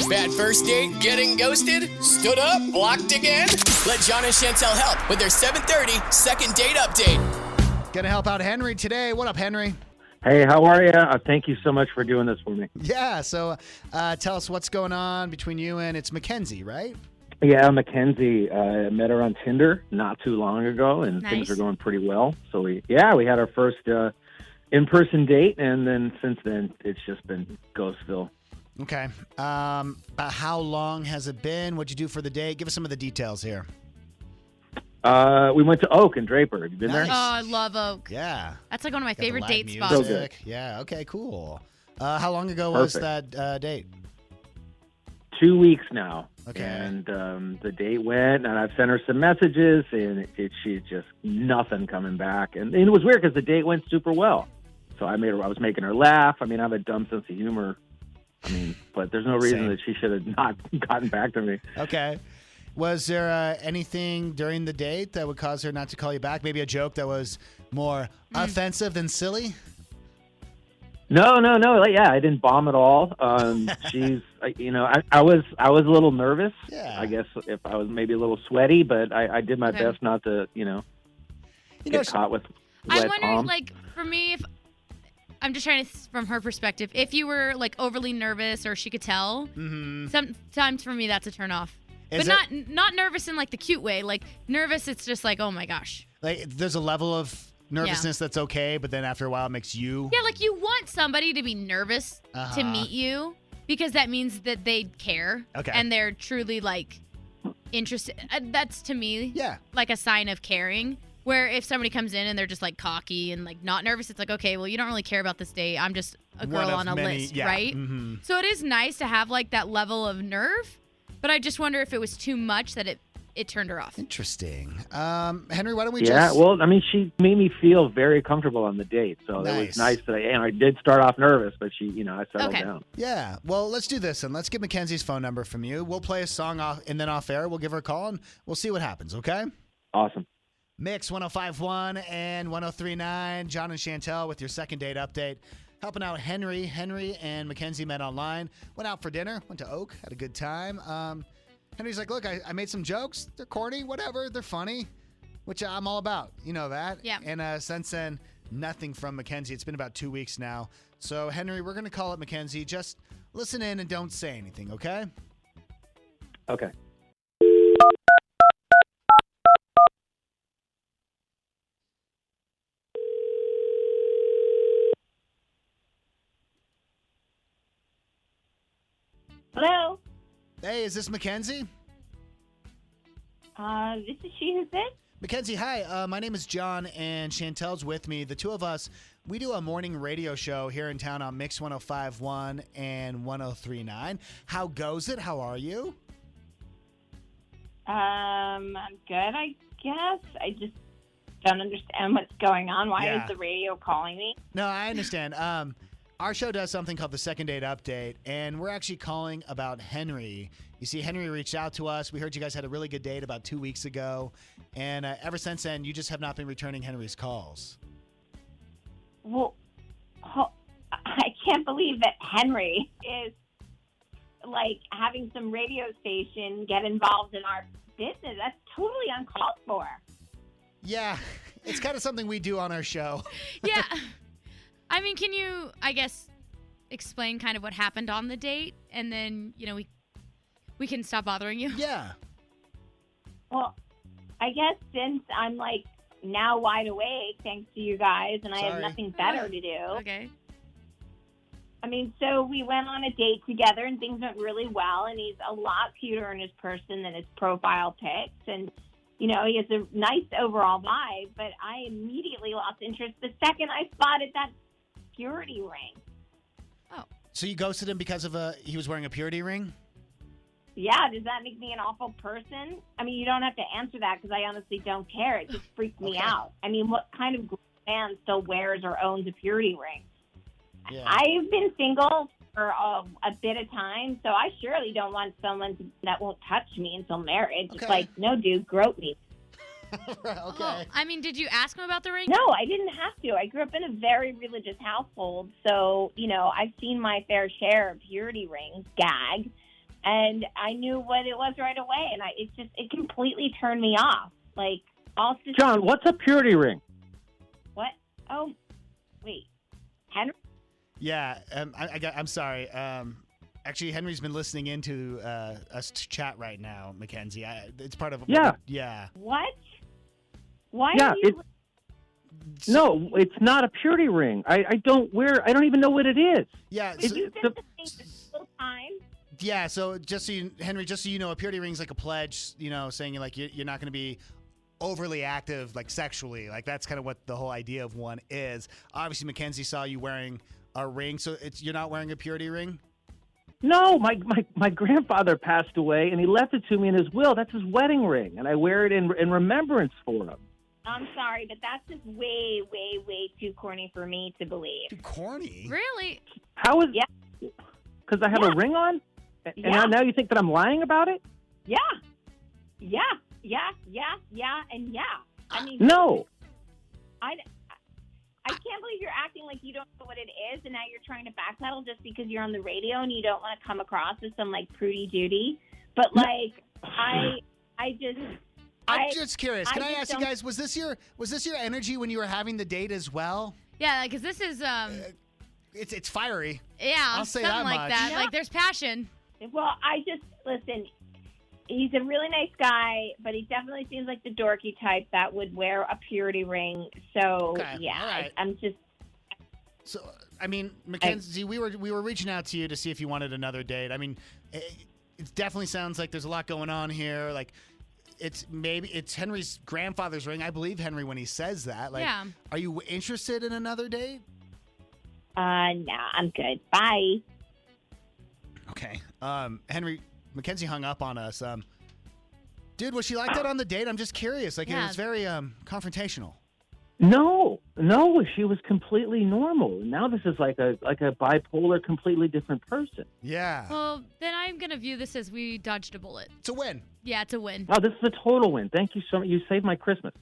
Bad first date, getting ghosted, stood up, blocked again? Let John and Chantel help with their 7:30 second date update. Gonna help out Henry today. What up, Henry? Hey, how are you? Thank you so much for doing this for me. Yeah, so tell us what's going on between you and it's Mackenzie, right? Yeah, Mackenzie. I met her on Tinder not too long ago, and Nice. things are going pretty well. So we had our first in-person date, and then since then it's just been Ghostville. Okay. About how long has it been? What'd you do for the date? Give us some of the details here. We went to Oak and Draper. Have you been Nice. Oh, I love Oak. Yeah. That's like one of my Got the favorite live date music. spots. So good. Yeah, okay, cool. How long ago was Perfect. that date? 2 weeks now. Okay. And the date went, and I've sent her some messages, and she's just nothing coming back. And it was weird because the date went super well. So I was making her laugh. I mean, I have a dumb sense of humor. But there's no reason Same. that she should have not gotten back to me. Okay. Was there anything during the date that would cause her not to call you back? Maybe a joke that was more offensive than silly? No. Yeah, I didn't bomb at all. She's, I was a little nervous. Yeah. I guess if I was maybe a little sweaty, but I did my Okay. best not to, get caught with I wet wonder, palm. like, for me, if I'm just trying to, from her perspective, if you were like overly nervous or she could tell, sometimes for me that's a turnoff. Is But not nervous in like the cute way. Like nervous, it's just like, oh my gosh. Like, there's a level of nervousness that's okay, but then after a while it makes you... Yeah, like you want somebody to be nervous to meet you because that means that they care. Okay. And they're truly like interested. That's to me Yeah. like a sign of caring. Where if somebody comes in and they're just like cocky and like not nervous, it's like, okay, well, you don't really care about this date. I'm just a girl One of on a many- list, yeah. right? Mhm. So it is nice to have like that level of nerve, but I just wonder if it was too much that it turned her off. Interesting. Henry, why don't we Yeah, just... well, she made me feel very comfortable on the date. So it Nice. was nice that I did start off nervous, but I settled Okay. down. Yeah, well, let's do this, and let's get Mackenzie's phone number from you. We'll play a song off, and then off air, we'll give her a call, and we'll see what happens, okay? Awesome. Mix 105.1 and 103.9. John and Chantel with your second date update. Helping out Henry. Henry and Mackenzie met online. Went out for dinner. Went to Oak. Had a good time. Henry's like, look, I made some jokes. They're corny, whatever. They're funny, which I'm all about. You know that. Yeah. And since then, nothing from Mackenzie. It's been about 2 weeks now. So, Henry, we're going to call it Mackenzie. Just listen in and don't say anything, okay? Okay. Hello. Hey, is this Mackenzie? This is she. Who's this? Mackenzie, hi. My name is John, and Chantel's with me. The two of us, we do a morning radio show here in town on Mix 105.1 and 103.9. How goes it? How are you? I'm good, I guess. I just don't understand what's going on. Why Yeah. is the radio calling me? No, I understand. Our show does something called the Second Date Update, and we're actually calling about Henry. You see, Henry reached out to us. We heard you guys had a really good date about 2 weeks ago, and ever since then, you just have not been returning Henry's calls. Well, I can't believe that Henry is like having some radio station get involved in our business. That's totally uncalled for. Yeah, it's kind of something we do on our show. Yeah. I mean, can you, I guess, explain kind of what happened on the date, and then we can stop bothering you? Yeah. Well, I guess since I'm like now wide awake thanks to you guys, and I have Sorry. nothing better to do. Okay. So we went on a date together, and things went really well, and he's a lot cuter in his person than his profile pics, and, he has a nice overall vibe, but I immediately lost interest the second I spotted that purity ring. So you ghosted him because of he was wearing a purity ring? Yeah, does that make me an awful person? I mean, you don't have to answer that because I honestly don't care. It just freaked me Okay. out. I mean, what kind of man still wears or owns a purity ring? Yeah. I've been single for a bit of time, so I surely don't want someone that won't touch me until marriage. It's Okay. like, no, dude, grope me. Okay. Oh, I mean, did you ask him about the ring? No, I didn't have to. I grew up in a very religious household, so, I've seen my fair share of purity rings, gag. and I knew what it was right away, and it completely turned me off. Like, all John, what's a purity ring? what? Oh, wait, Henry. Yeah, I'm sorry. Actually, Henry's been listening into us chat right now, Mackenzie. It's part of Yeah. Yeah. What? Why Yeah, are you? No, it's not a purity ring. I don't even know what it is. Yeah. Did So, you been listening this whole time? yeah. So Henry, just so you know, a purity ring is like a pledge, saying like you're not going to be overly active, like sexually. Like that's kind of what the whole idea of one is. Obviously, Mackenzie saw you wearing a ring, so you're not wearing a purity ring. No, my grandfather passed away, and he left it to me in his will. That's his wedding ring, and I wear it in remembrance for him. I'm sorry, but that's just way, way, way too corny for me to believe. Too corny. Really? How is? Yeah. Because I have a ring on, and Yeah. now you think that I'm lying about it? Yeah. And yeah. I mean, No. I can't believe you're acting like you don't know what it is, and now you're trying to backpedal just because you're on the radio and you don't want to come across as some like prudy Judy. But like, I'm just curious. Can I just ask you don't- guys, was this your energy when you were having the date as well? Yeah, because this is It's fiery. yeah, I'll say something that like much. that. Yeah. Like there's passion. Well, listen. He's a really nice guy, but he definitely seems like the dorky type that would wear a purity ring. So Okay, yeah, all right. I'm just. So, I mean, Mackenzie, we were reaching out to you to see if you wanted another date. I mean, it definitely sounds like there's a lot going on here. Like, it's Henry's grandfather's ring. I believe Henry when he says that. Like, Yeah. Are you interested in another date? No, I'm good. Bye. Okay. Henry, Mackenzie hung up on us. Dude, was she like that on the date? I'm just curious. Like, it Yeah. was very confrontational. No, she was completely normal. Now this is like a bipolar, completely different person. Yeah. Well, then I'm gonna view this as we dodged a bullet. It's a win. Yeah, it's a win. Wow, this is a total win. Thank you so much. You saved my Christmas.